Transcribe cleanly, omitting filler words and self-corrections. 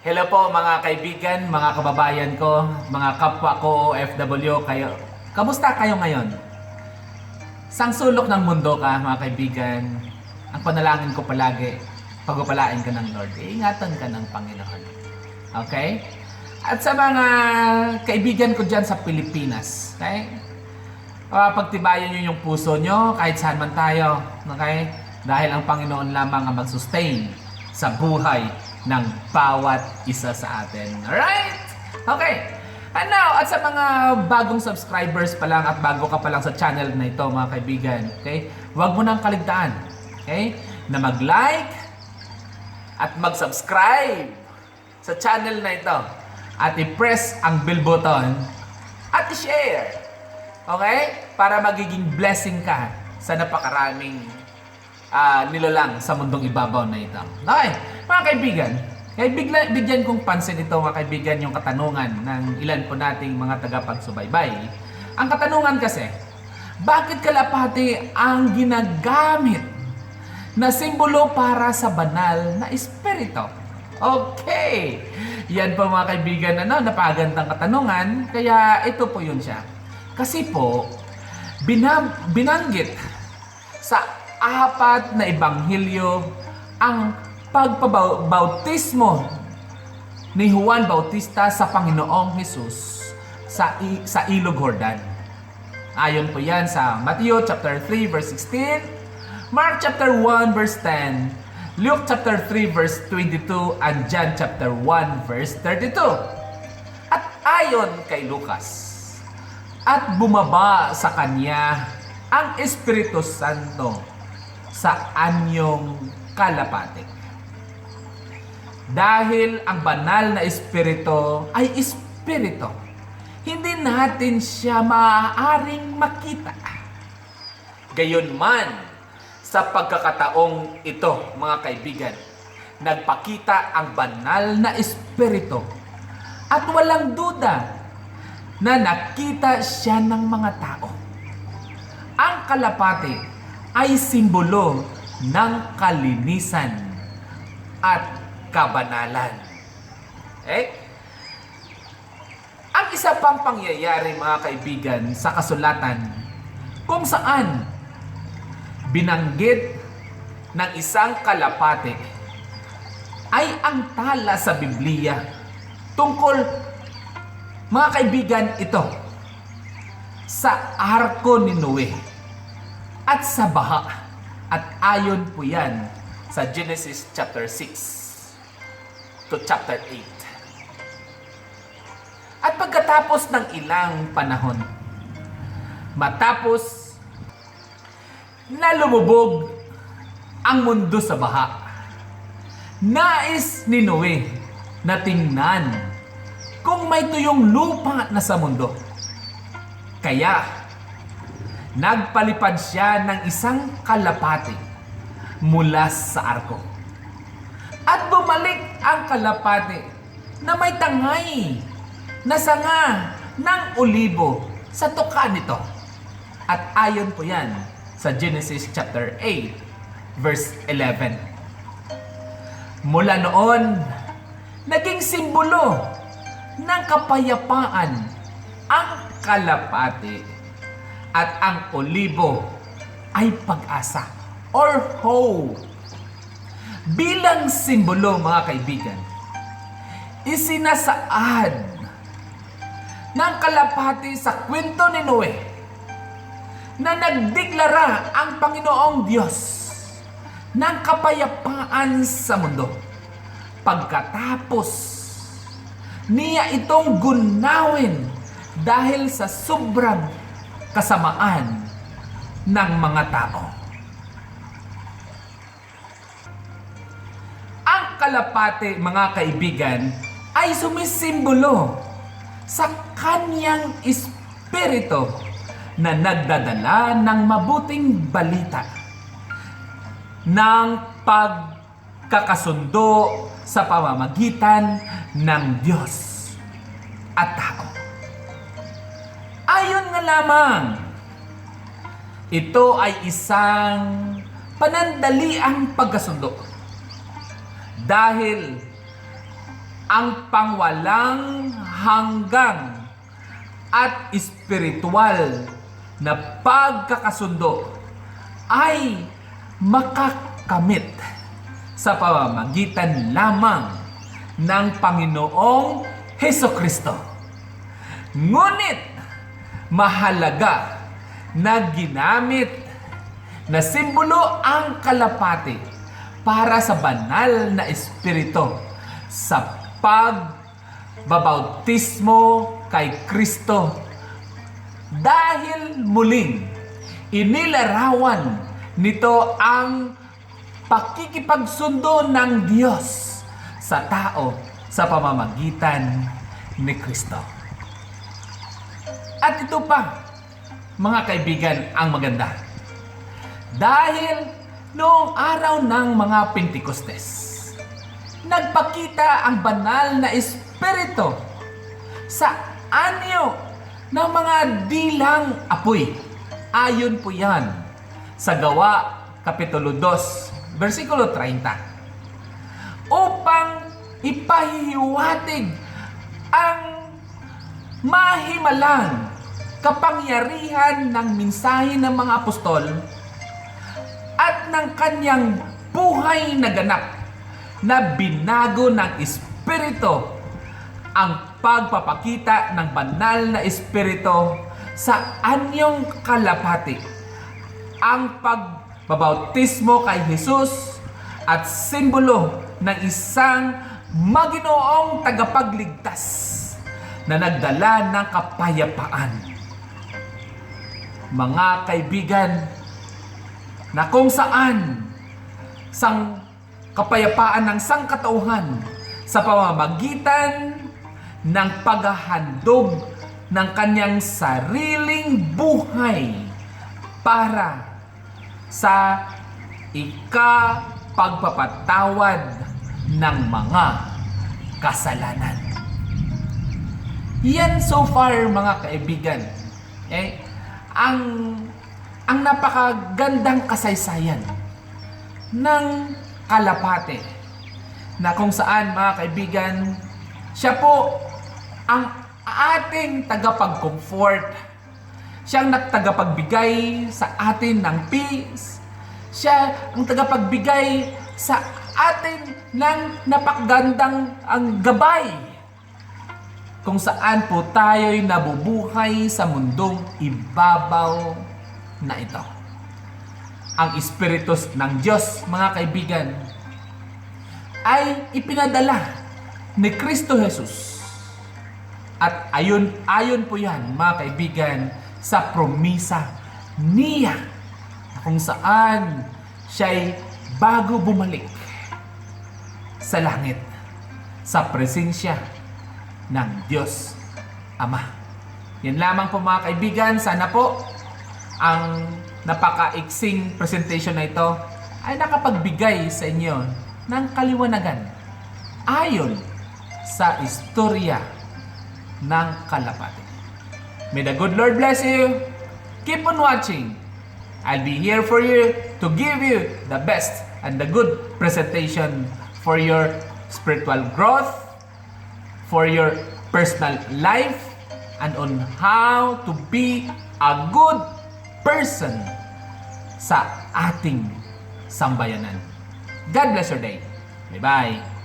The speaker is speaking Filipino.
Hello po mga kaibigan, mga kababayan ko, mga kapwa ko OFW kayo. Kamusta kayo ngayon? Sang sulok ng mundo ka mga kaibigan, ang panalangin ko palagi, pagpapalain ka ng Lord, ingatan ka ng Panginoon. Okay? At sa mga kaibigan ko dyan sa Pilipinas, okay? Pagtibayan nyo yung puso nyo kahit saan man tayo, okay? Dahil ang Panginoon lamang ang mag-sustain sa buhay ng bawat isa sa atin. Alright? Okay. And now, at sa mga bagong subscribers pa lang at bago ka pa lang sa channel na ito, mga kaibigan, okay? Huwag mo nang kaligtaan, okay? Na mag-like at mag-subscribe sa channel na ito at i-press ang bell button at i-share. Okay? Para magiging blessing ka sa napakaraming nilalang sa mundong ibabaw na ito. Okay, mga kaibigan, bigyan kong pansin ito mga kaibigan yung katanungan ng ilan po nating mga tagapagsubaybay. Ang katanungan kasi, bakit kalapati ang ginagamit na simbolo para sa banal na espiritu? Okay, yan po mga kaibigan, napagandang katanungan, kaya ito po yun siya. Kasi po, binanggit sa apat na ebanghelyo ang pagpabautismo ni Juan Bautista sa Panginoong Jesus sa Ilog Jordan. Ayon po yan sa Matthew chapter 3 verse 16, Mark chapter 1 verse 10, Luke chapter 3 verse 22, and John chapter 1 verse 32. At ayon kay Lucas, at bumaba sa kanya ang Espiritu Santo sa anyong kalapati. Dahil ang banal na espiritu ay espiritu, hindi natin siya maaaring makita. Gayunman, sa pagkakataong ito, mga kaibigan, nagpakita ang banal na espiritu at walang duda na nakita siya ng mga tao. Ang kalapati ay simbolo ng kalinisan at kabanalan. Ang isa pang pangyayari mga kaibigan sa kasulatan kung saan binanggit ng isang kalapati ay ang tala sa Biblia tungkol, mga kaibigan, ito sa arko ni Noe at sa baha. At ayon po yan sa Genesis chapter 6 to chapter 8. At pagkatapos ng ilang panahon, matapos na lumubog ang mundo sa baha, nais ni Noe na tingnan kung may tuyong lupa na sa mundo. Kaya nagpalipad siya ng isang kalapati mula sa arko. At bumalik ang kalapati na may tangay na sanga ng olibo sa tuka nito. At ayon po yan sa Genesis chapter 8 verse 11. Mula noon, naging simbolo ng kapayapaan ang kalapati. At ang olibo ay pag-asa or hope. Bilang simbolo, mga kaibigan, isinasaad ng kalapati sa kwento ni Noe na nagdeklara ang Panginoong Diyos ng kapayapaan sa mundo pagkatapos niya itong gunawin dahil sa sobrang kasamaan ng mga tao. Ang kalapati, mga kaibigan, ay sumisimbolo sa kanyang espiritu na nagdadala ng mabuting balita ng pagkakasundo sa pamamagitan ng Diyos at tao. Ayon nga lamang, ito ay isang panandaliang pagkasundo. Dahil ang pangwalang hanggang at espiritual na pagkakasundo ay makakamit sa pamamagitan lamang ng Panginoong Hesukristo. Ngunit mahalaga na ginamit na simbolo ang kalapati para sa banal na espiritu sa pagbabautismo kay Kristo, dahil muling inilarawan nito ang pakikipagsundo ng Diyos sa tao sa pamamagitan ni Kristo. At ito pa, mga kaibigan, ang maganda. Dahil noong araw ng mga Pentekostes, nagpakita ang banal na espiritu sa anyo ng mga dilang apoy. Ayon po yan sa Gawa Kapitulo 2, versikulo 30. Upang ipahihiwatig ang mahimalang kapangyarihan ng mensahe ng mga apostol at ng kanyang buhay na ganap na binago ng Espiritu ang pagpapakita ng banal na Espiritu sa anyong kalapati, ang pagbabautismo kay Jesus at simbolo ng isang maginoong tagapagligtas na nagdala ng kapayapaan. Mga kaibigan, na kung saan sang kapayapaan ng sangkatauhan sa pamamagitan ng paghahandog ng kanyang sariling buhay para sa ikapagpapatawad ng mga kasalanan. Yan so far, mga kaibigan, ang napakagandang kasaysayan ng kalapate na kung saan, mga kaibigan, siya po ang ating tagapag-comfort. Siyang tagapagbigay sa atin ng peace. Siya ang tagapagbigay sa atin ng napakagandang ang gabay, kung saan po tayo'y nabubuhay sa mundong ibabaw na ito. Ang Espiritu ng Diyos, mga kaibigan, ay ipinadala ni Kristo Jesus. At ayon po yan, mga kaibigan, sa promisa niya, kung saan siya'y bago bumalik sa langit, sa presensya ng Diyos Ama. Yan lamang po, mga kaibigan. Sana po ang napakaiksing presentation na ito ay nakapagbigay sa inyo ng kaliwanagan ayon sa istorya ng kalapati. May the good Lord bless you. Keep on watching. I'll be here for you to give you the best and the good presentation for your spiritual growth, for your personal life, and on how to be a good person sa ating sambayanan. God bless your day. Bye-bye.